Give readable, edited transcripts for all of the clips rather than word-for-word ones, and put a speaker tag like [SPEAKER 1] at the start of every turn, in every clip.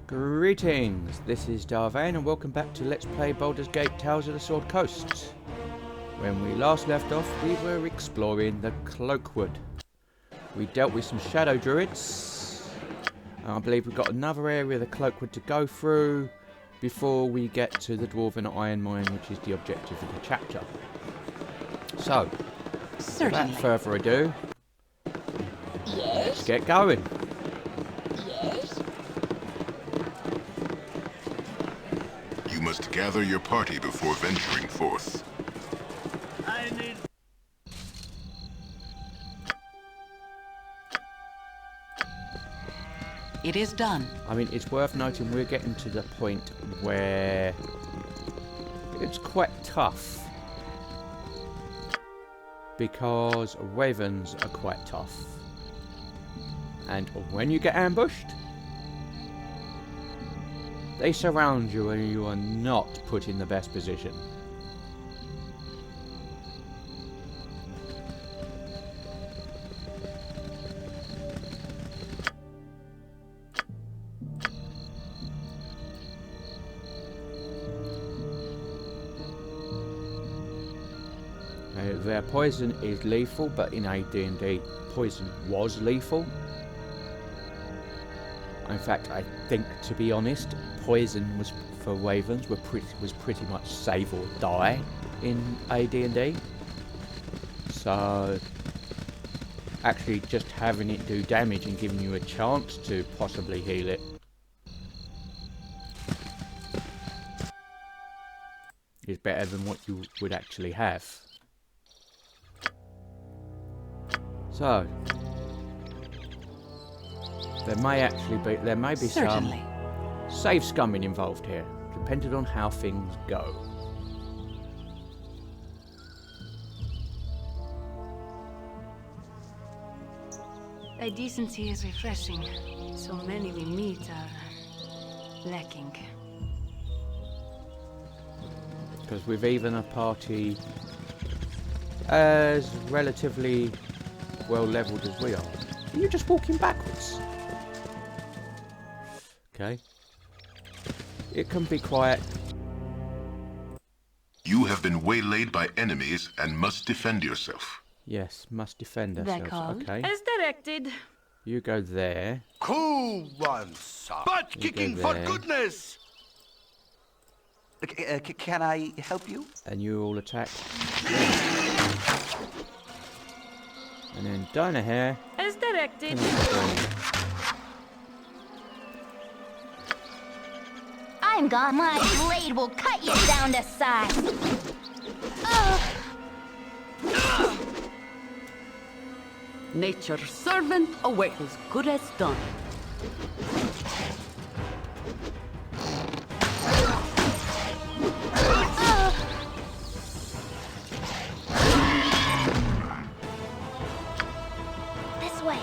[SPEAKER 1] Greetings, this is Vane and welcome back to Let's Play Baldur's Gate Tales of the Sword Coast. When we last left off, we were exploring the Cloakwood. We dealt with some shadow druids. And I believe we've got another area of the Cloakwood to go through before we get to the Dwarven Iron Mine, which is the objective of the chapter. So, without further ado, let's get going.
[SPEAKER 2] You must gather your party before venturing forth.
[SPEAKER 3] It is done.
[SPEAKER 1] I mean, it's worth noting we're getting to the point where it's quite tough. Because ravens are quite tough. And when you get ambushed, they surround you and you are not put in the best position. Their poison is lethal, but in AD&D, poison was lethal. In fact, I think, to be honest, poison was for ravens was pretty much save or die in AD&D. So, actually, just having it do damage and giving you a chance to possibly heal it is better than what you would actually have. So, there may be some save scumming involved here, depending on how things go.
[SPEAKER 4] Thy decency is refreshing. So many we meet are lacking.
[SPEAKER 1] Because with even a party as relatively well leveled as we are you're just walking backwards. Okay. It can be quiet.
[SPEAKER 2] You have been waylaid by enemies and must defend yourself.
[SPEAKER 1] Yes, must defend ourselves. Okay.
[SPEAKER 4] As directed.
[SPEAKER 1] You go there.
[SPEAKER 5] Cool one, sir. Butt kicking for goodness! Can I help you?
[SPEAKER 1] And you all attack. And then Dinah here.
[SPEAKER 4] As directed.
[SPEAKER 6] I'm gone. My blade will cut you down to size.
[SPEAKER 3] Nature's servant awaits as good as done.
[SPEAKER 6] This way.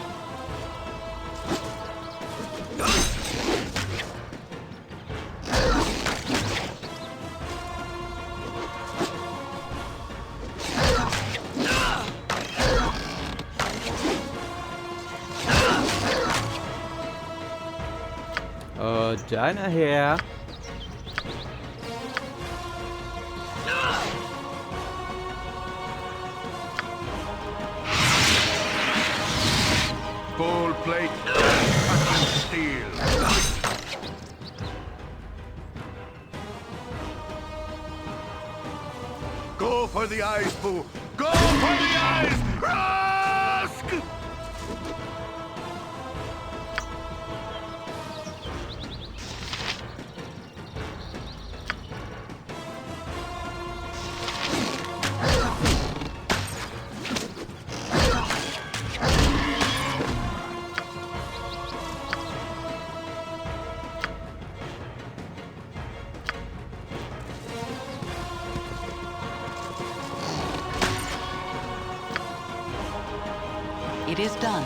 [SPEAKER 1] Dinah here.
[SPEAKER 5] Full plate, cut and steel. Go for the eyes, Boo! Go for the eyes! Rask!
[SPEAKER 3] It is done.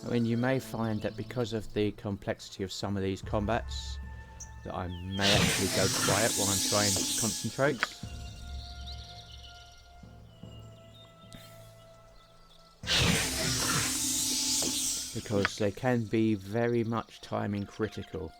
[SPEAKER 1] I mean, you may find that because of the complexity of some of these combats, that I may actually go quiet while I'm trying to concentrate. Because they can be very much timing critical.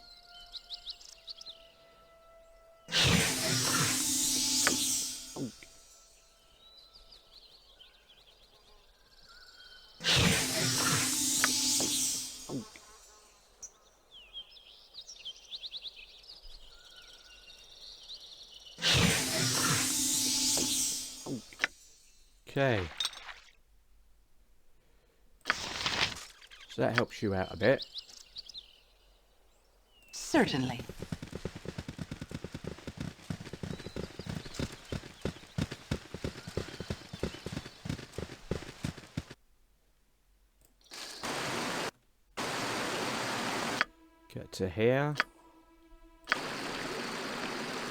[SPEAKER 1] Okay. So that helps you out a bit.
[SPEAKER 3] Certainly.
[SPEAKER 1] Get to here.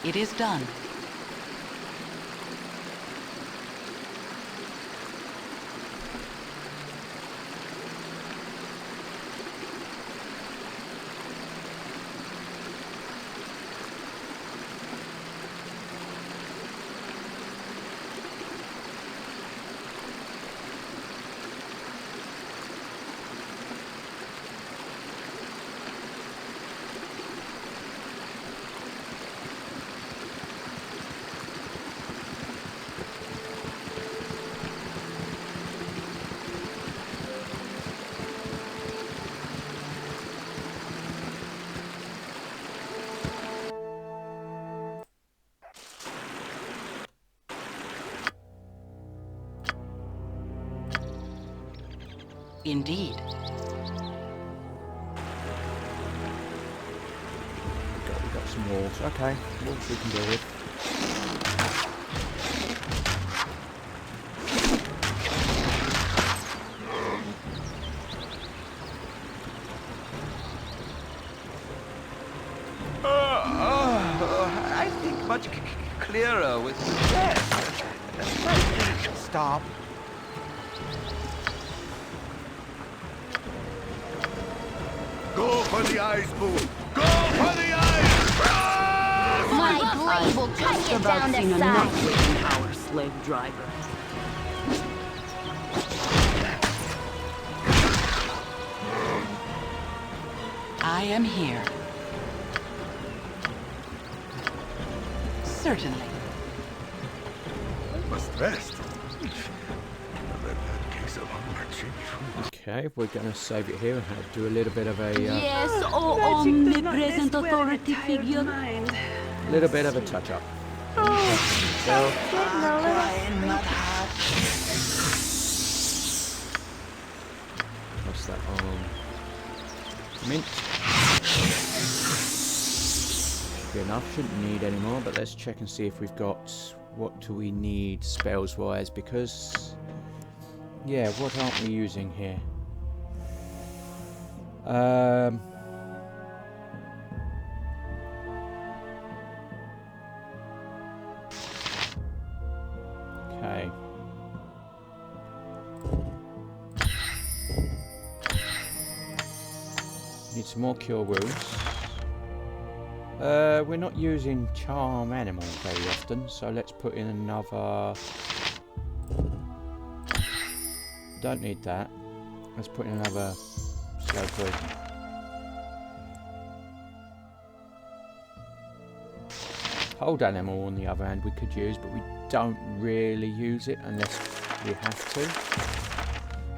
[SPEAKER 3] It is done. Indeed.
[SPEAKER 1] We've got some walls. Okay, walls we can deal with.
[SPEAKER 7] I think much clearer with yes. Stop.
[SPEAKER 5] Go for the eyes, Boo! Go for the eyes!
[SPEAKER 6] My blade will cut you down to size.
[SPEAKER 3] Our slave driver. I am here. Certainly.
[SPEAKER 5] Must rest. Another bad case of marching.
[SPEAKER 1] Okay, we're going to save it here and do a little bit of a
[SPEAKER 3] Yes, oh
[SPEAKER 4] Magic does not
[SPEAKER 3] omnipresent
[SPEAKER 4] rest well in a
[SPEAKER 3] authority
[SPEAKER 4] tired
[SPEAKER 3] figure.
[SPEAKER 4] mind.
[SPEAKER 1] little bit of a touch up. What's that on? Mint. Good enough, shouldn't need any more, but let's check and see if we've got, what do we need spells wise, because yeah, what aren't we using here? Okay. Need some more cure wounds. We're not using charm animal very often, so let's put in another. Don't need that. Let's put in another slow poison. Hold animal on the other hand we could use, but we don't really use it unless we have to.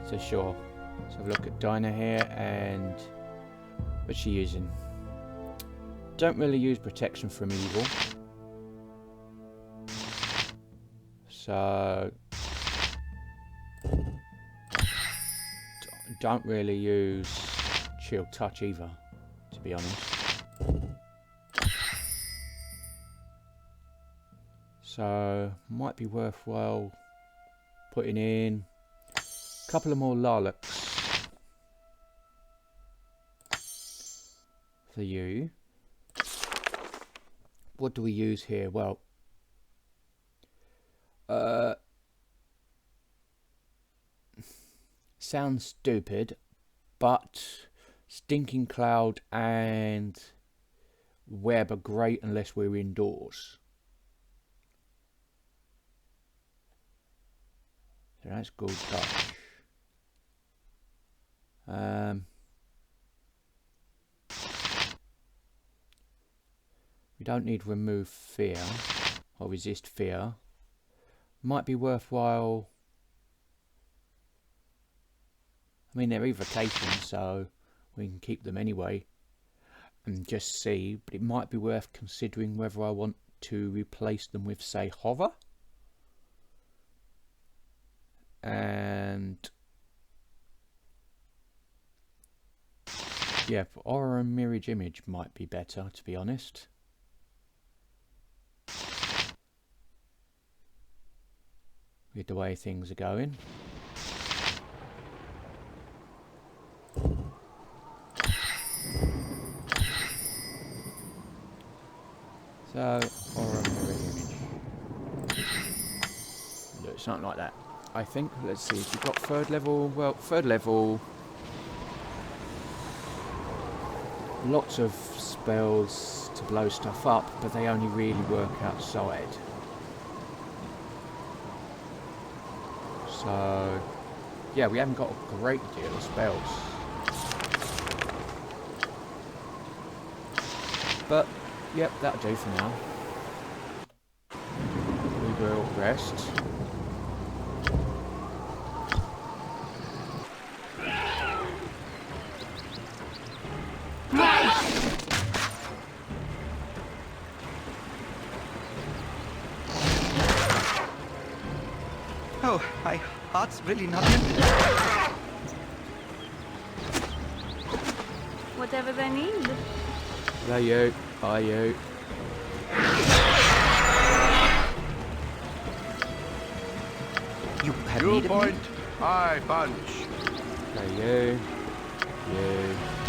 [SPEAKER 1] So sure. Let's have a look at Dinah here, and what's she using? Don't really use protection from evil. So don't really use shield touch either, to be honest. So might be worthwhile putting in a couple of more Larlocks for you. What do we use here? Well, sounds stupid, but Stinking Cloud and Web are great unless we're indoors. So that's good touch. We don't need remove fear or resist fear. Might be worthwhile. I mean, they're evocations, so we can keep them anyway and just see, but it might be worth considering whether I want to replace them with, say, hover. And yeah, aura and mirage image might be better, to be honest. With the way things are going. So, aura mirror image. Look, something like that. I think, let's see, if you've got third level, well, third level, lots of spells to blow stuff up, but they only really work outside. So, yeah, we haven't got a great deal of spells. But, yep, that'll do for now. We will rest.
[SPEAKER 7] Oh, my heart's really not in.
[SPEAKER 4] Whatever they need.
[SPEAKER 1] There you, are you.
[SPEAKER 7] You have
[SPEAKER 5] You
[SPEAKER 7] need of me?
[SPEAKER 5] point, I punch.
[SPEAKER 1] There you.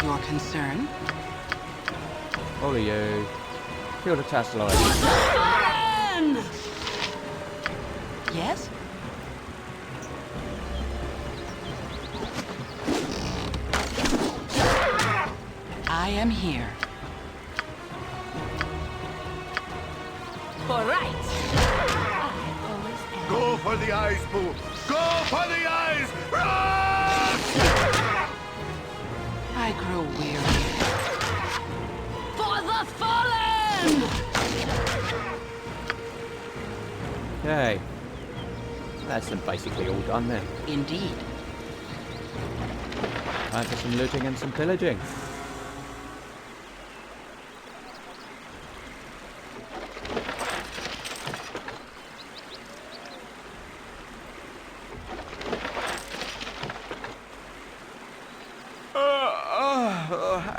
[SPEAKER 8] Your concern?
[SPEAKER 1] All of you. Kill the Tasselite.
[SPEAKER 8] Yes? I am here.
[SPEAKER 3] All right.
[SPEAKER 5] Go for the eyes, Boo. Go for the eyes. Run!
[SPEAKER 8] I grow weary.
[SPEAKER 3] For the fallen!
[SPEAKER 1] Okay. That's them basically all done then.
[SPEAKER 8] Indeed.
[SPEAKER 1] Time for some looting and some pillaging.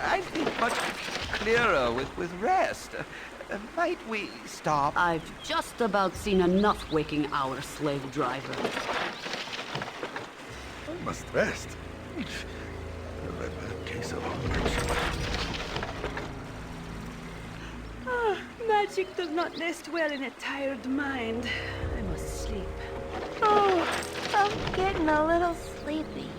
[SPEAKER 7] I think much clearer with rest. Might we stop?
[SPEAKER 3] I've just about seen enough waking our slave driver.
[SPEAKER 5] I must rest. A case of
[SPEAKER 4] Magic does not nest well in a tired mind. I must sleep.
[SPEAKER 6] Oh, I'm getting a little sleepy.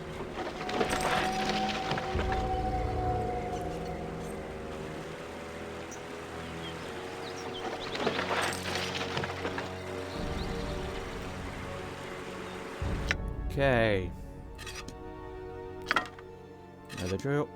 [SPEAKER 1] Okay. Another drill.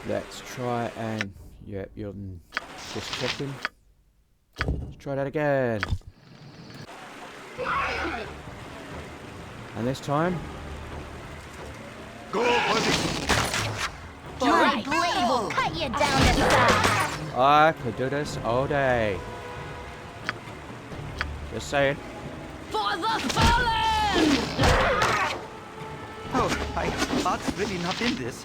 [SPEAKER 1] Let's try and... Yep, you're just checking. Let's try that again. And this time...
[SPEAKER 5] Go for the...
[SPEAKER 6] My blade will cut you down to size.
[SPEAKER 1] I could do this all day. Just saying.
[SPEAKER 3] For the fallen!
[SPEAKER 7] Oh, my heart's really not in this.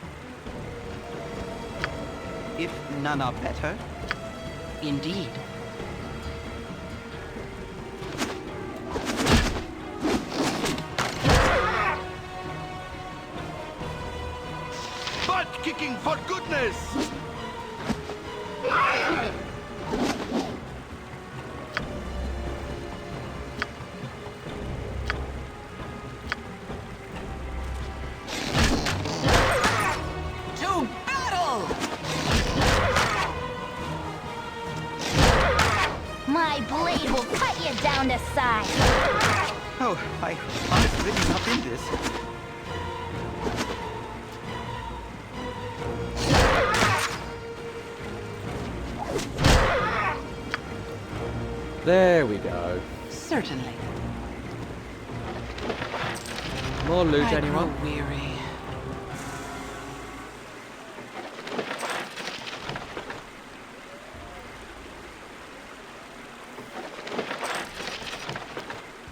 [SPEAKER 7] If none are better.
[SPEAKER 8] Indeed.
[SPEAKER 5] Butt kicking for goodness!
[SPEAKER 8] To battle!
[SPEAKER 6] My blade will cut you down to size.
[SPEAKER 7] Oh, my heart's really not in this.
[SPEAKER 1] There we go.
[SPEAKER 8] Certainly.
[SPEAKER 1] More loot,
[SPEAKER 8] I
[SPEAKER 1] anyone?
[SPEAKER 8] grow weary.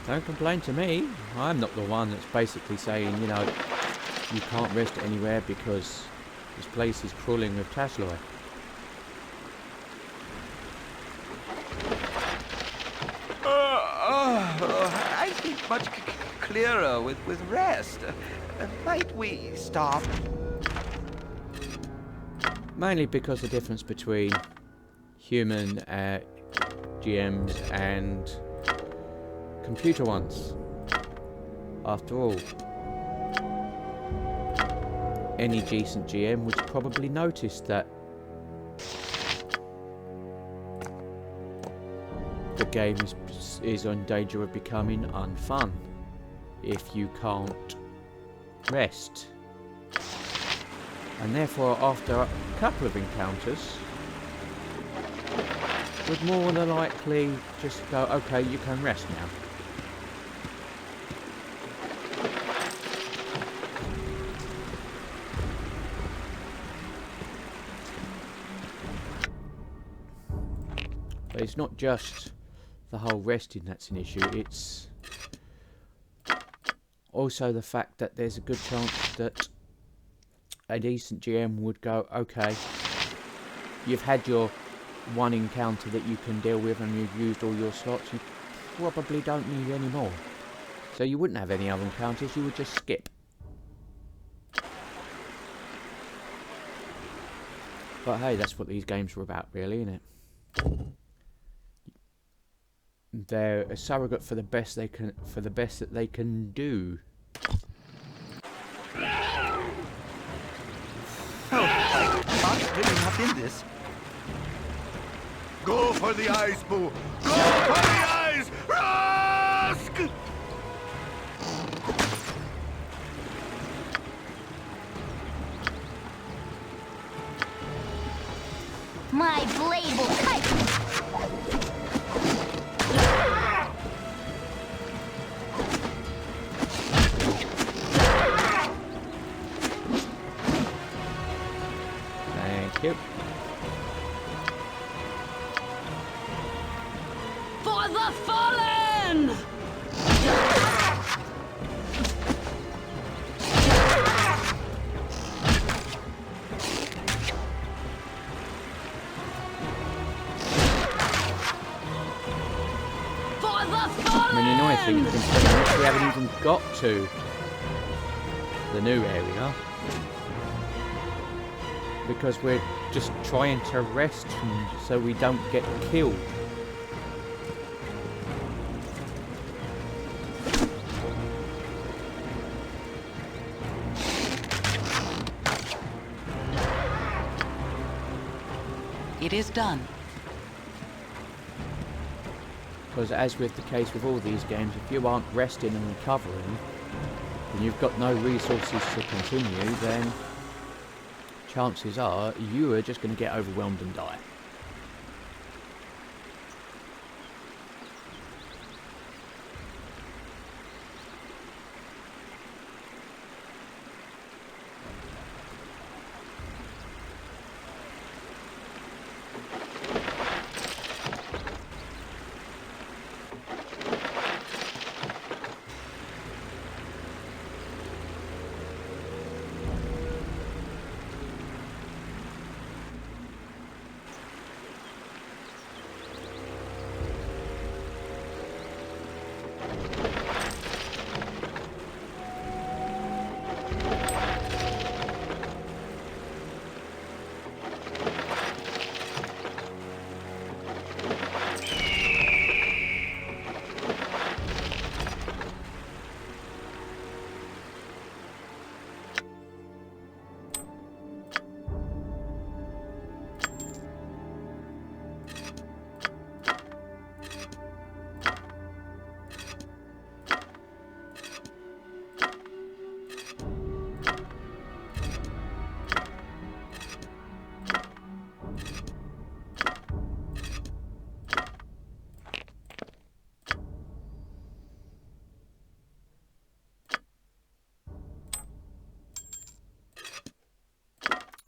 [SPEAKER 1] Don't complain to me. I'm not the one that's basically saying, you know, you can't rest anywhere because this place is crawling with Tashloi.
[SPEAKER 7] I think much clearer with rest. Might we stop?
[SPEAKER 1] Mainly because the difference between human GMs and computer ones. After all, any decent GM would probably notice that the game is in danger of becoming unfun if you can't rest. And therefore, after a couple of encounters, would more than likely just go, okay, you can rest now. But it's not just the whole resting that's an issue, it's also the fact that there's a good chance that a decent GM would go, okay, you've had your one encounter that you can deal with and you've used all your slots, you probably don't need any more. So you wouldn't have any other encounters, you would just skip. But hey, that's what these games are about really, isn't it? They're a surrogate for the best they can, for the best that they can do.
[SPEAKER 7] Oh, my heart's really not in this.
[SPEAKER 5] Go for the eyes, Boo! Go for the eyes! Rusk!
[SPEAKER 6] My blade will cut.
[SPEAKER 1] Thank you.
[SPEAKER 3] For the fallen! For the fallen!
[SPEAKER 1] I mean, the annoying thing is we haven't even got to the new area because we're just trying to rest so we don't get killed.
[SPEAKER 8] It is done.
[SPEAKER 1] Because as with the case with all these games, if you aren't resting and recovering, and you've got no resources to continue, then chances are you are just going to get overwhelmed and die.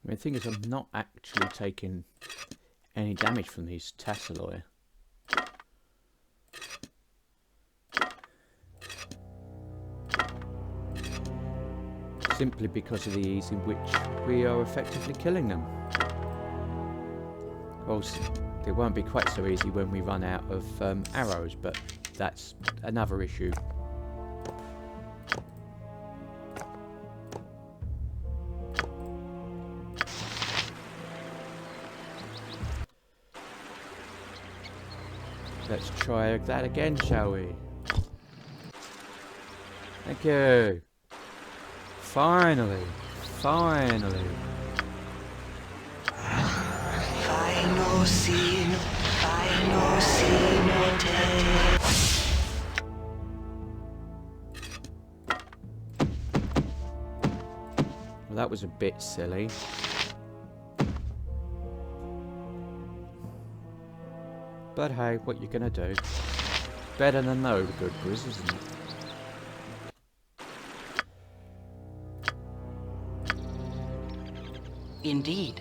[SPEAKER 1] I mean, the thing is, I'm not actually taking any damage from these Tassaloi. Simply because of the ease in which we are effectively killing them. Of course, it won't be quite so easy when we run out of arrows, but that's another issue. Let's try that again, shall we? Thank you. Finally. Finally.
[SPEAKER 8] Final scene day.
[SPEAKER 1] Well, that was a bit silly. But hey, what you gonna do? Better than no good quiz, isn't it?
[SPEAKER 8] Indeed.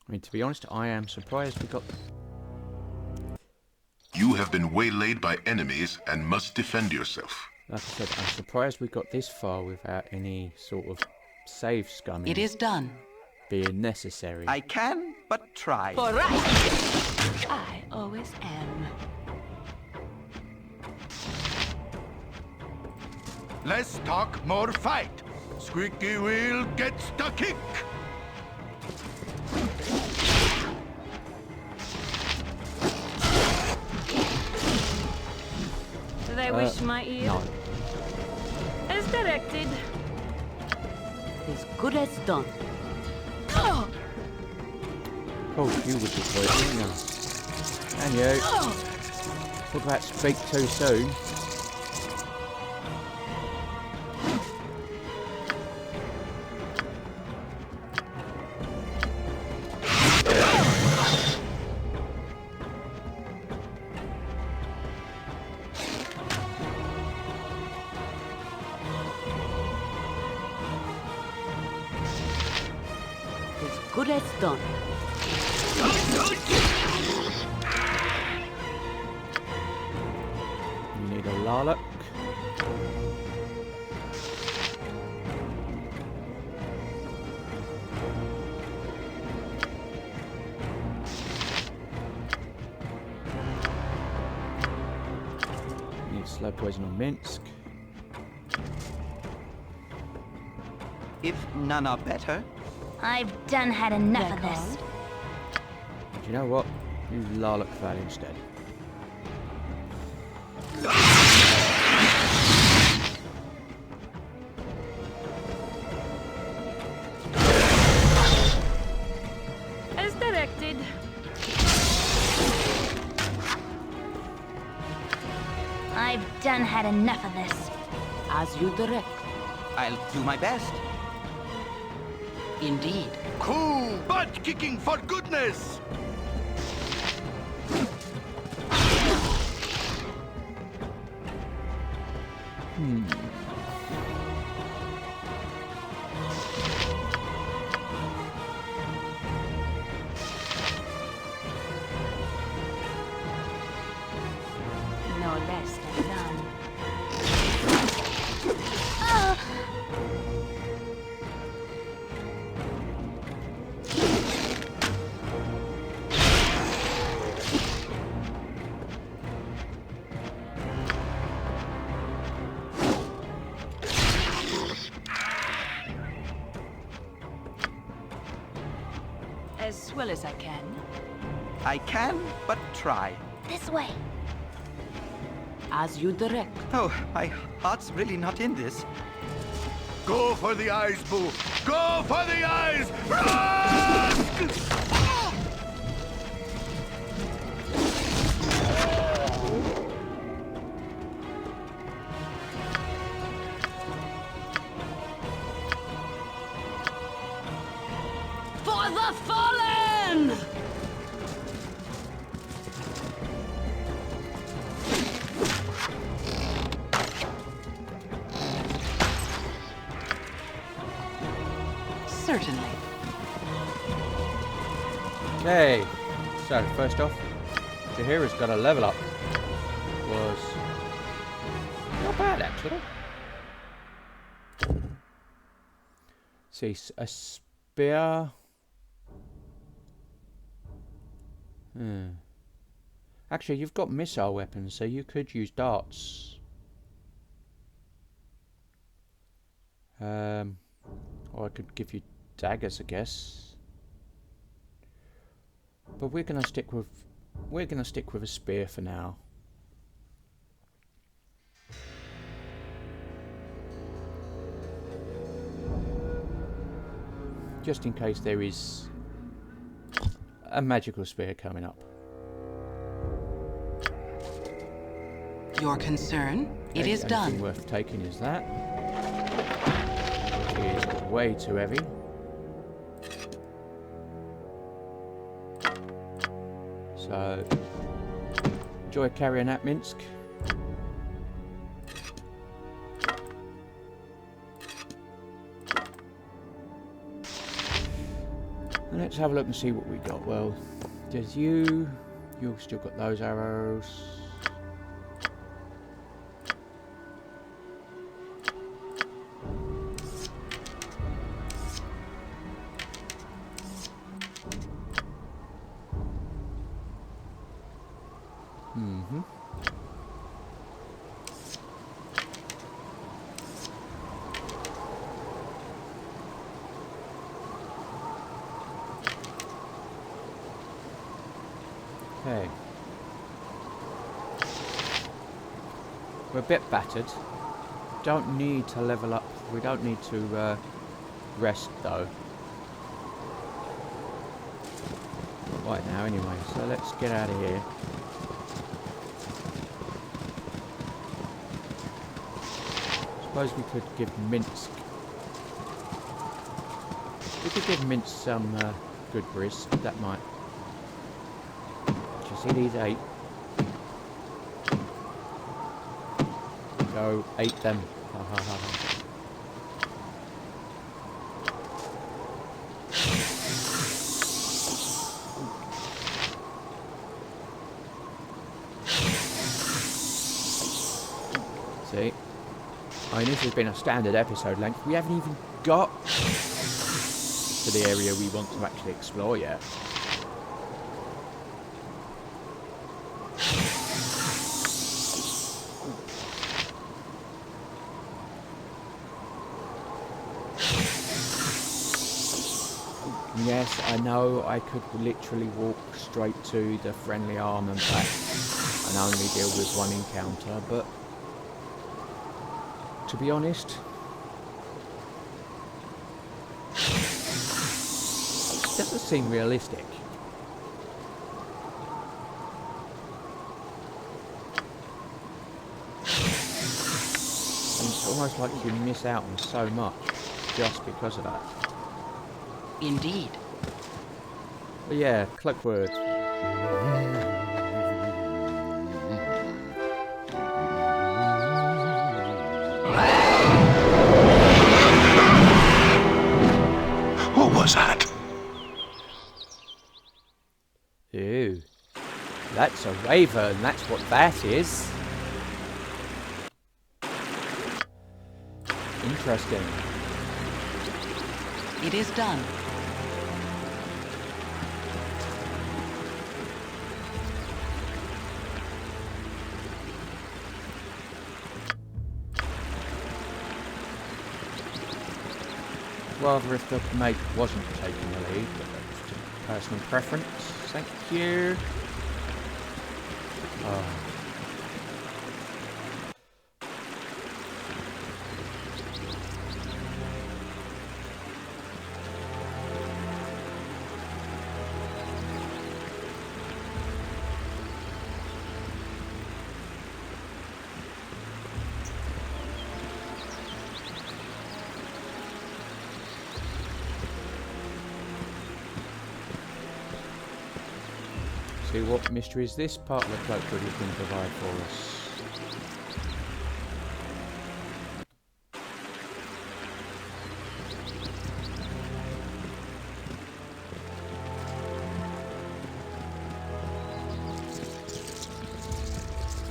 [SPEAKER 1] I mean, to be honest, I am surprised we got...
[SPEAKER 2] You have been waylaid by enemies and must defend yourself.
[SPEAKER 1] Like I said, I'm surprised we got this far without any sort of save scumming
[SPEAKER 8] It is done.
[SPEAKER 1] being necessary.
[SPEAKER 7] I can but try.
[SPEAKER 3] For right. I always am.
[SPEAKER 5] Less talk, more fight. Squeaky wheel gets the kick.
[SPEAKER 4] Do they wish my ear?
[SPEAKER 1] No.
[SPEAKER 4] As directed.
[SPEAKER 3] As good as done.
[SPEAKER 1] Oh, you would deploy it, wouldn't you? And you. Talk about speak too soon.
[SPEAKER 3] As good as done.
[SPEAKER 1] You need a Larlock. Need slow poison on Minsk.
[SPEAKER 7] If none are better,
[SPEAKER 6] I've done had enough of this.
[SPEAKER 1] Do you know what? Use Larlock for that instead.
[SPEAKER 4] As directed.
[SPEAKER 6] I've done had enough of this.
[SPEAKER 3] As you direct.
[SPEAKER 7] I'll do my best.
[SPEAKER 8] Indeed.
[SPEAKER 5] Cool butt kicking for goodness.
[SPEAKER 4] As well as I can.
[SPEAKER 7] I can but try.
[SPEAKER 6] This way.
[SPEAKER 3] As you direct.
[SPEAKER 7] Oh, my heart's really not in this.
[SPEAKER 5] Go for the eyes, Boo! Go for the eyes! Rusk!
[SPEAKER 3] For the fallen! Certainly.
[SPEAKER 1] Okay, so first off, Jahira's got a level up. Was not bad actually. See, a spear. Actually, you've got missile weapons, so you could use darts. Or I could give you daggers, I guess. But we're gonna stick with a spear for now. Just in case there is a magical spear coming up.
[SPEAKER 8] Your concern? It is
[SPEAKER 1] The only
[SPEAKER 8] done.
[SPEAKER 1] thing worth taking is that. Which is way too heavy. So, enjoy carrying that, Minsk. And let's have a look and see what we got. Well, there's you've still got those arrows. Okay. We're a bit battered. Don't need to level up. We don't need to rest though. Right now anyway, so let's get out of here. Suppose we could give Minsk... We could give Minsk some good grist. That might... See these 8. Go 8 them. Ha ha ha ha. See? I mean, this has been a standard episode length. We haven't even got to the area we want to actually explore yet. Yes, I know I could literally walk straight to the friendly arm and back and only deal with one encounter, but to be honest, it doesn't seem realistic. And it's almost like you miss out on so much just because of that.
[SPEAKER 8] Indeed.
[SPEAKER 1] But yeah, Cloakwood.
[SPEAKER 2] What was that?
[SPEAKER 1] Ew. That's a raven, that's what that is. Interesting.
[SPEAKER 8] It is done.
[SPEAKER 1] Rather if the mate wasn't taking the lead, but that's Personal preference. Thank you. Oh. See what mysteries this part of the cloakwood is going to provide for us.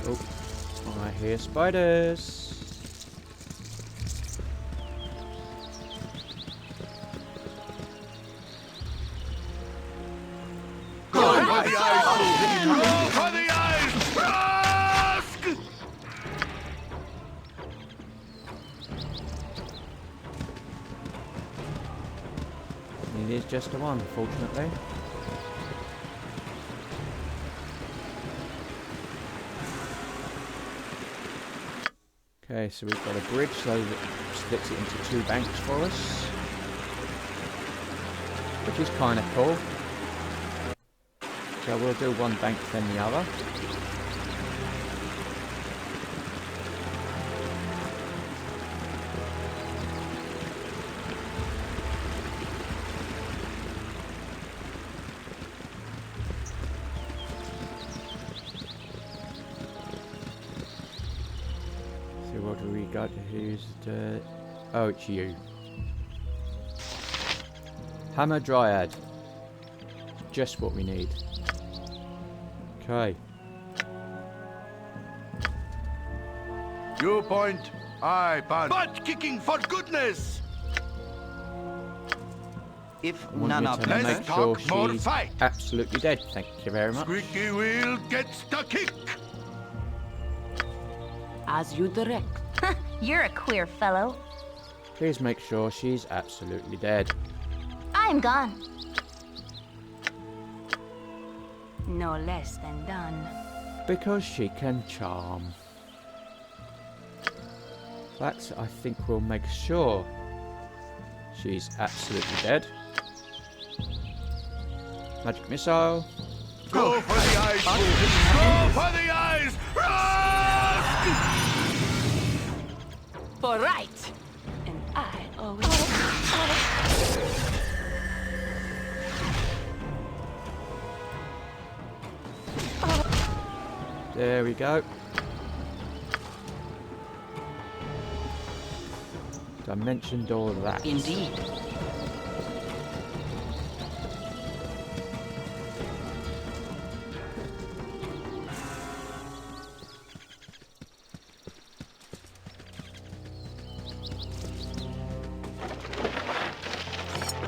[SPEAKER 1] Oh, I hear spiders. It is just a one, fortunately. Okay, so we've got a bridge, so that splits it into two banks for us, which is kind of cool. So we'll do one bank then the other. What do we got? Who's the... Oh, it's you. Hammer Dryad. Just what we need. Okay.
[SPEAKER 5] You point, I punch. Butt kicking for goodness!
[SPEAKER 7] If
[SPEAKER 1] I want
[SPEAKER 7] none
[SPEAKER 1] me
[SPEAKER 7] are
[SPEAKER 1] to
[SPEAKER 5] Let's
[SPEAKER 1] make
[SPEAKER 7] present,
[SPEAKER 1] sure
[SPEAKER 5] talk more
[SPEAKER 1] she's
[SPEAKER 5] fight.
[SPEAKER 1] absolutely dead. Thank you very much.
[SPEAKER 5] Squeaky wheel gets the kick.
[SPEAKER 3] As you direct.
[SPEAKER 6] You're a queer fellow.
[SPEAKER 1] Please make sure she's absolutely dead.
[SPEAKER 6] I'm gone.
[SPEAKER 4] No less than done.
[SPEAKER 1] Because she can charm. That's, I think, will make sure she's absolutely dead. Magic missile.
[SPEAKER 5] Go for the eyes, fool. Go for the eyes.
[SPEAKER 3] For right.
[SPEAKER 4] And I always...
[SPEAKER 1] There we go. I mentioned all that.
[SPEAKER 8] Indeed.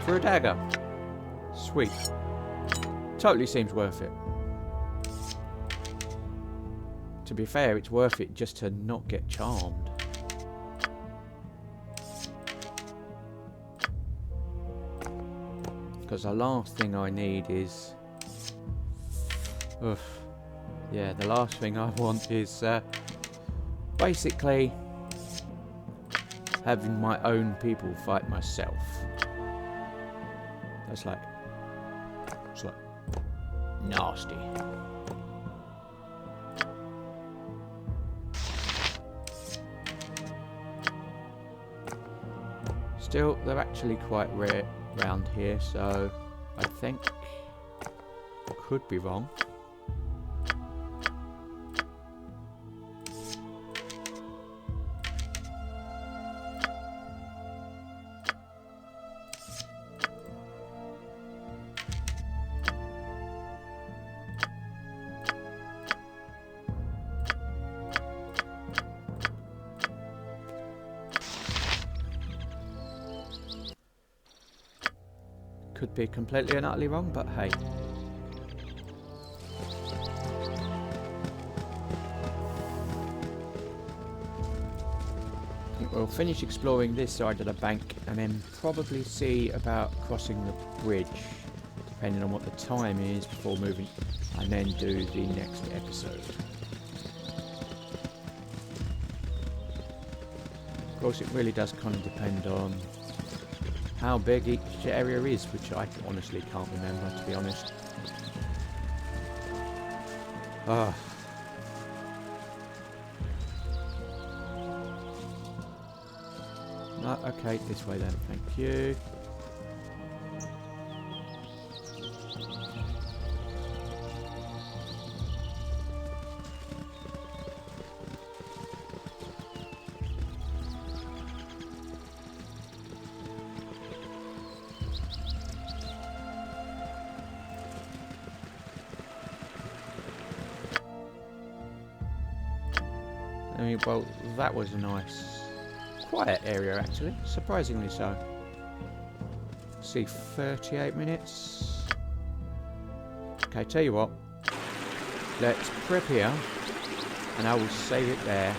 [SPEAKER 1] For a dagger. Sweet. Totally seems worth it. To be fair, it's worth it just to not get charmed. Because the last thing I need is... Oof. Yeah, the last thing I want is basically having my own people fight myself. That's like... It's like... nasty. Still, they're actually quite rare around here, so I think could be wrong. Could be completely and utterly wrong, but hey. I think we'll finish exploring this side of the bank and then probably see about crossing the bridge, depending on what the time is before moving, and then do the next episode. Of course, it really does kind of depend on how big each area is, which I honestly can't remember, to be honest. Ah. No, okay, this way then, thank you. I mean, well, that was a nice, quiet area actually, surprisingly so. See, 38 minutes. Okay, tell you what, let's prep here, and I will save it there.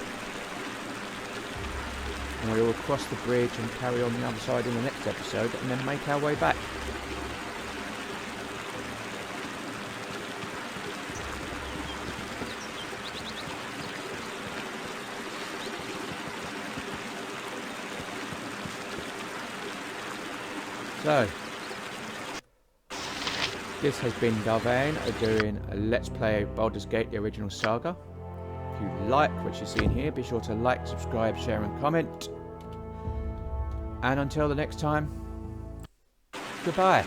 [SPEAKER 1] And we will cross the bridge and carry on the other side in the next episode, and then make our way back. So, this has been Vane doing a Let's Play Baldur's Gate, the original Saga. If you like what you see in here, be sure to like, subscribe, share and comment. And until the next time, goodbye.